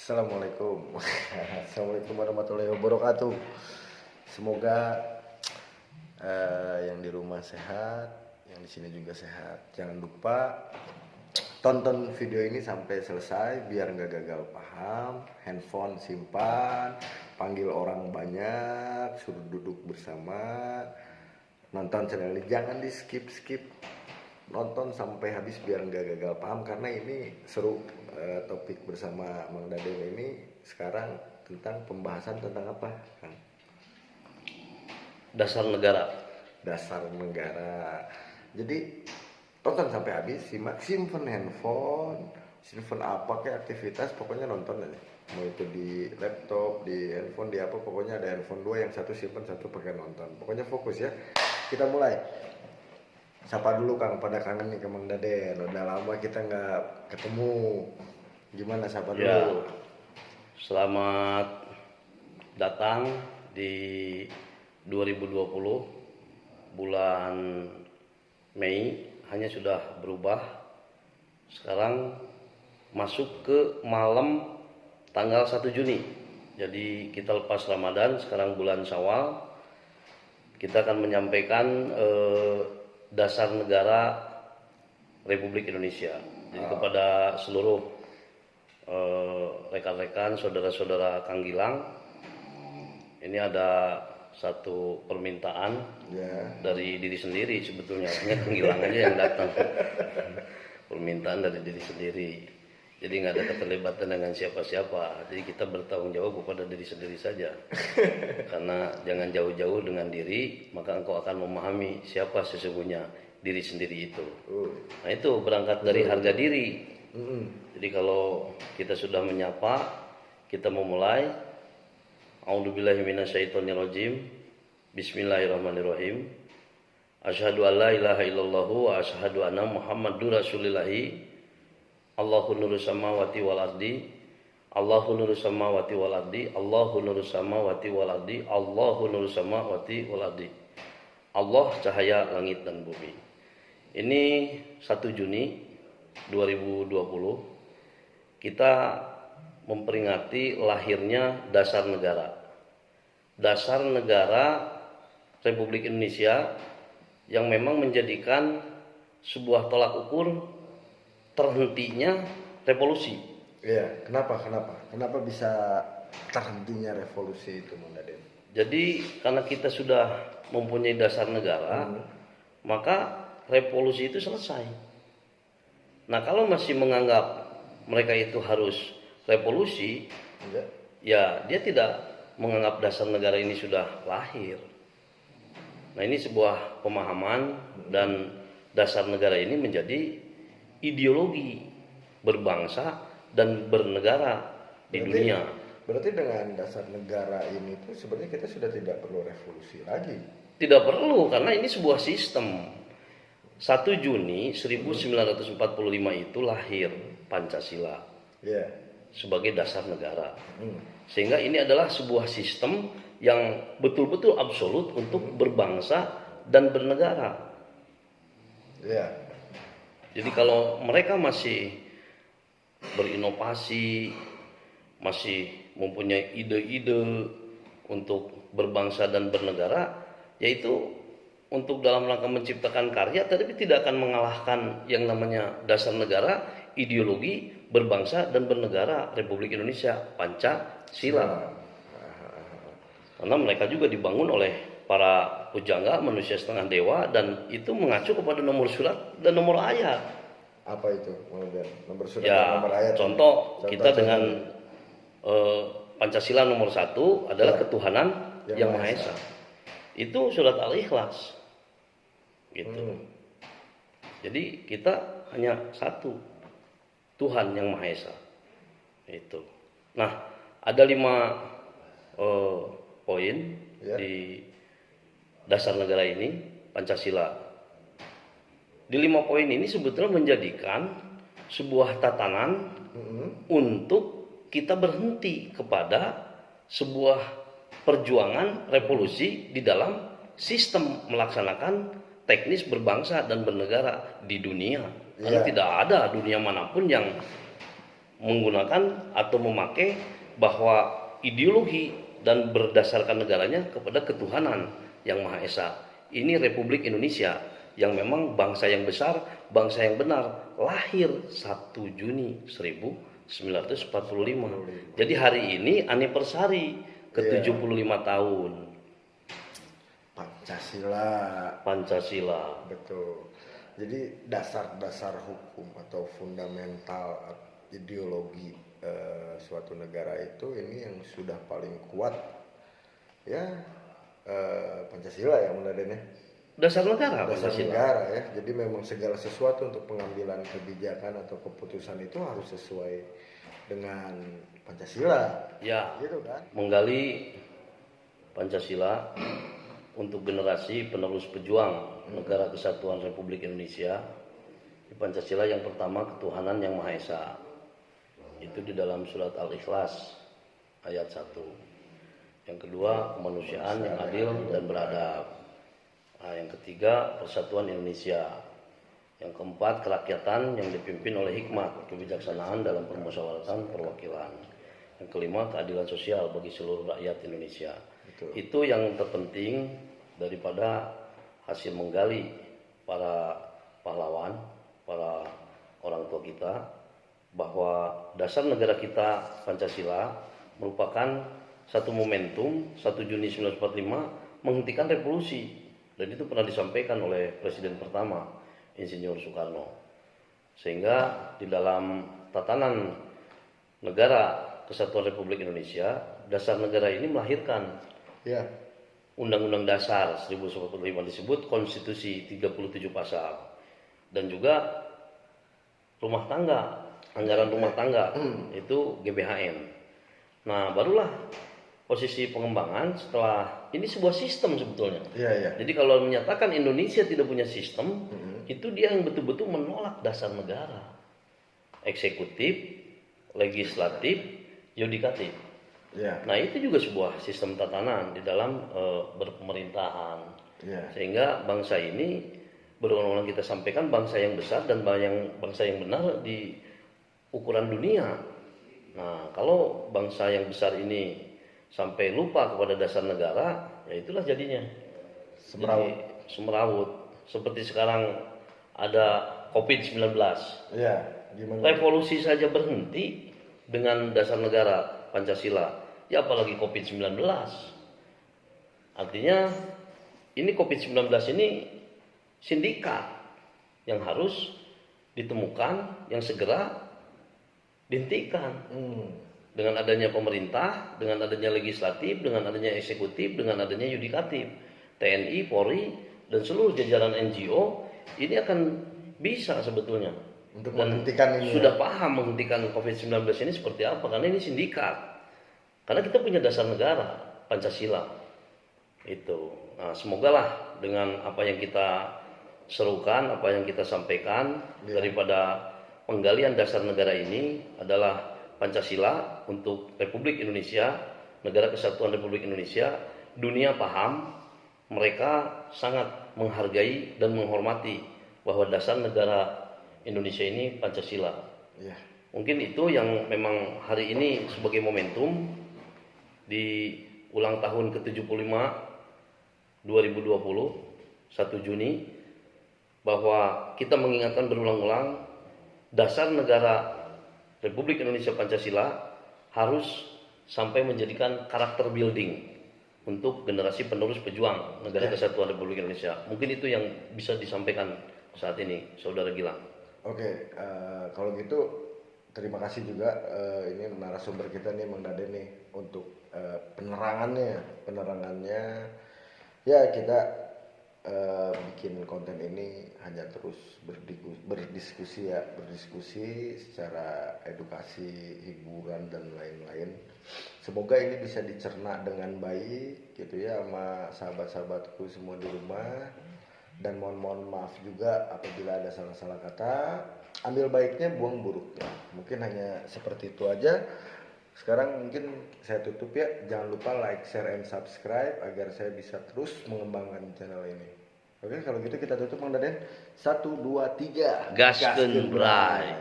Assalamualaikum. Assalamualaikum warahmatullahi wabarakatuh. Semoga yang di rumah sehat, yang di sini juga sehat. Jangan lupa tonton video ini sampai selesai biar nggak gagal paham. Handphone simpan, panggil orang banyak, suruh duduk bersama, nonton channel ini. Jangan di skip, nonton sampai habis biar nggak gagal paham, karena ini seru. Topik bersama Mang Daden ini sekarang tentang pembahasan tentang apa, Kang? Dasar negara. Dasar negara. Jadi tonton sampai habis, simpen handphone, simpen apa kayak aktivitas, pokoknya nonton aja. Mau itu di laptop, di handphone, di apa, pokoknya ada handphone dua, yang satu simpen, satu pakai nonton. Pokoknya fokus ya. Kita mulai. Sapa dulu Kang, pada kangen nih ke Mang Daden. Udah lama kita nggak ketemu. Gimana, sapa dulu? Ya, selamat datang di 2020 bulan Mei, hanya sudah berubah. Sekarang masuk ke malam tanggal 1 Juni. Jadi kita lepas Ramadan, sekarang bulan Syawal. Kita akan menyampaikan dasar negara Republik Indonesia. Jadi kepada seluruh rekan-rekan, saudara-saudara Kang Gilang, ini ada satu permintaan dari diri sendiri sebetulnya. Hanya Kang Gilang aja yang datang. Permintaan dari diri sendiri. Jadi nggak ada keterlibatan dengan siapa-siapa. Jadi kita bertanggung jawab kepada diri sendiri saja. Karena jangan jauh-jauh dengan diri, maka engkau akan memahami siapa sesungguhnya diri sendiri itu. Nah itu berangkat dari harga diri. Jadi kalau kita sudah menyapa, kita memulai. A'udzubillahi minasyaitonirrajim. Bismillahirrahmanirrahim. Asyhadu an la ilaha illallah wa asyhadu anna Muhammadur Rasulillahi. Allahu nuru samawati wal ardi. Allahu nuru samawati wal ardi. Allahu nuru samawati wal ardi. Allahu nuru samawati wal ardi. Allah cahaya langit dan bumi. Ini 1 Juni 2020. Kita memperingati lahirnya dasar negara. Dasar negara Republik Indonesia yang memang menjadikan sebuah tolak ukur terhentinya revolusi. Iya, kenapa bisa terhentinya revolusi itu, Mang Daden? Jadi karena kita sudah mempunyai dasar negara, maka revolusi itu selesai. Nah kalau masih menganggap mereka itu harus revolusi, ya dia tidak menganggap dasar negara ini sudah lahir. Nah ini sebuah pemahaman, dan dasar negara ini menjadi ideologi berbangsa dan bernegara di dunia. Berarti dengan dasar negara ini tuh sebenarnya kita sudah tidak perlu revolusi lagi. Tidak perlu, karena ini sebuah sistem. 1 Juni 1945 itu lahir Pancasila sebagai dasar negara. Sehingga ini adalah sebuah sistem yang betul-betul absolut untuk berbangsa dan bernegara. Jadi kalau mereka masih berinovasi, masih mempunyai ide-ide untuk berbangsa dan bernegara, yaitu untuk dalam rangka menciptakan karya, tapi tidak akan mengalahkan yang namanya dasar negara, ideologi berbangsa dan bernegara Republik Indonesia, Pancasila. Karena mereka juga dibangun oleh para pujangga, manusia setengah dewa, dan itu mengacu kepada nomor surat dan nomor ayat. Apa itu? Nomor surat Ya, dan nomor ayat. contoh kita dengan Pancasila nomor 1 adalah ketuhanan yang Maha Esa. Itu surat Al-Ikhlas. Gitu. Jadi kita hanya satu, Tuhan yang Maha Esa. Itu. Nah, ada 5 poin di dasar negara ini, Pancasila. Di 5 poin ini sebetulnya menjadikan sebuah tatanan untuk kita berhenti kepada sebuah perjuangan revolusi di dalam sistem melaksanakan teknis berbangsa dan bernegara di dunia. Karena tidak ada dunia manapun yang menggunakan atau memakai bahwa ideologi dan berdasarkan negaranya kepada ketuhanan yang Maha Esa. Ini Republik Indonesia yang memang bangsa yang besar, bangsa yang benar, lahir 1 Juni 1945. Jadi hari ini anniversary ke-75 tahun. Pancasila. Betul. Jadi dasar-dasar hukum atau fundamental ideologi suatu negara itu ini yang sudah paling kuat ya, Pancasila ya menurutnya. Dasar negara Ya. Jadi memang segala sesuatu untuk pengambilan kebijakan atau keputusan itu harus sesuai dengan Pancasila. Ya. Gitu kan? Menggali Pancasila untuk generasi penerus pejuang negara kesatuan Republik Indonesia. Di Pancasila yang pertama ketuhanan yang Maha Esa. Itu di dalam surat Al-Ikhlas ayat 1. Yang kedua kemanusiaan yang adil dan beradab. Nah, yang ketiga persatuan Indonesia. Yang keempat kerakyatan yang dipimpin oleh hikmat kebijaksanaan dalam permusyawaratan perwakilan. Yang kelima keadilan sosial bagi seluruh rakyat Indonesia. Betul. Itu yang terpenting daripada hasil menggali para pahlawan, para orang tua kita, bahwa dasar negara kita Pancasila merupakan satu momentum 1 Juni 1945 menghentikan revolusi. Dan itu pernah disampaikan oleh Presiden pertama, Insinyur Soekarno. Sehingga di dalam tatanan negara Kesatuan Republik Indonesia, dasar negara ini melahirkan Undang-Undang Dasar 1945 disebut Konstitusi 37 pasal. Dan juga rumah tangga, anggaran rumah tangga itu GBHN. Nah, barulah posisi pengembangan setelah ini sebuah sistem sebetulnya. Jadi kalau menyatakan Indonesia tidak punya sistem, itu dia yang betul-betul menolak dasar negara. Eksekutif, legislatif, yudikatif. Nah, itu juga sebuah sistem tatanan di dalam berpemerintahan. Sehingga bangsa ini berulang-ulang kita sampaikan bangsa yang besar dan bangsa yang benar di ukuran dunia. Nah, kalau bangsa yang besar ini sampai lupa kepada dasar negara, ya itulah jadinya semerawut. Seperti sekarang ada COVID-19. Revolusi saja berhenti dengan dasar negara Pancasila. Ya apalagi COVID-19. Artinya ini COVID-19 ini sindikat yang harus ditemukan, yang segera dihentikan. Dengan adanya pemerintah, dengan adanya legislatif, dengan adanya eksekutif, dengan adanya yudikatif, TNI, Polri, dan seluruh jajaran NGO ini akan bisa sebetulnya untuk dan menghentikan ini. Sudah paham menghentikan COVID-19 ini seperti apa, karena ini sindikat. Karena kita punya dasar negara Pancasila itu. Nah, semogalah dengan apa yang kita serukan, apa yang kita sampaikan daripada penggalian dasar negara ini adalah Pancasila untuk Republik Indonesia, negara kesatuan Republik Indonesia. Dunia paham, mereka sangat menghargai dan menghormati bahwa dasar negara Indonesia ini Pancasila. Mungkin itu yang memang hari ini sebagai momentum di ulang tahun ke-75 2020 1 Juni, bahwa kita mengingatkan berulang-ulang dasar negara Republik Indonesia Pancasila harus sampai menjadikan karakter building untuk generasi penerus pejuang negara kesatuan Republik Indonesia. Mungkin itu yang bisa disampaikan saat ini, Saudara Gilang. Oke, kalau gitu terima kasih juga ini narasumber kita nih Mang Daden nih untuk penerangannya. Ya kita bikin konten ini hanya terus berdiskusi secara edukasi, hiburan dan lain-lain. Semoga ini bisa dicerna dengan baik gitu ya sama sahabat-sahabatku semua di rumah. Dan mohon maaf juga apabila ada salah-salah kata. Ambil baiknya, buang buruknya. Mungkin hanya seperti itu aja. Sekarang mungkin saya tutup ya. Jangan lupa like, share, and subscribe agar saya bisa terus mengembangkan channel ini. Oke, kalau gitu kita tutup Mang Daden. 1, 2, 3. Gaskeun Bray.